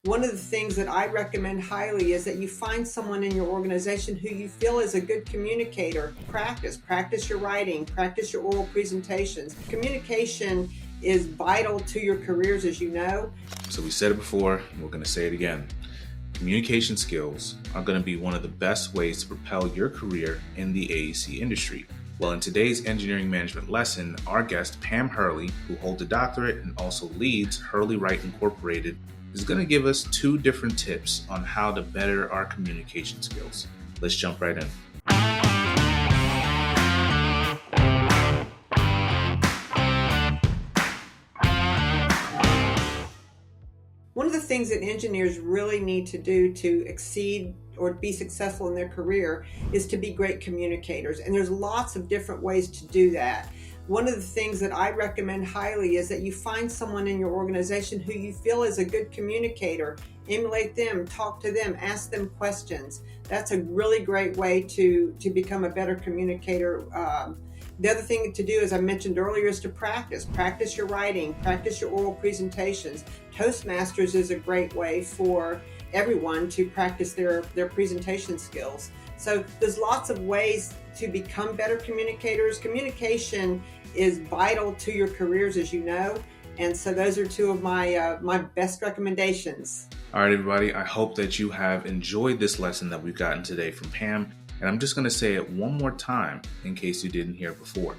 One of the things that I recommend highly is that you find someone in your organization who you feel is a good communicator. Practice your writing, practice your oral presentations. Communication is vital to your careers, as you know. So we said it before, and we're going to say it again. Communication skills are going to be one of the best ways to propel your career in the AEC industry. Well, in today's engineering management lesson, our guest Pam Hurley, who holds a doctorate and also leads Hurley Write Incorporated, is going to give us two different tips on how to better our communication skills. Let's jump right in. One of the things that engineers really need to do to exceed or be successful in their career is to be great communicators. And there's lots of different ways to do that. One of the things that I recommend highly is that you find someone in your organization who you feel is a good communicator. Emulate them, talk to them, ask them questions. That's a really great way to become a better communicator. The other thing to do, as I mentioned earlier, is to practice your writing, practice your oral presentations. Toastmasters is a great way for everyone to practice their presentation skills. So there's lots of ways to become better communicators. Communication is vital to your careers, as you know. And so those are two of my best recommendations. All right, everybody, I hope that you have enjoyed this lesson that we've gotten today from Pam. And I'm just going to say it one more time in case you didn't hear it before.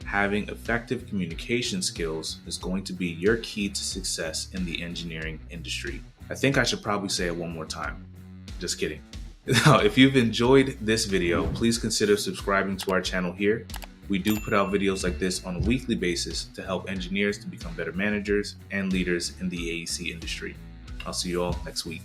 Having effective communication skills is going to be your key to success in the engineering industry. I think I should probably say it one more time. Just kidding. Now, if you've enjoyed this video, please consider subscribing to our channel here. We do put out videos like this on a weekly basis to help engineers to become better managers and leaders in the AEC industry. I'll see you all next week.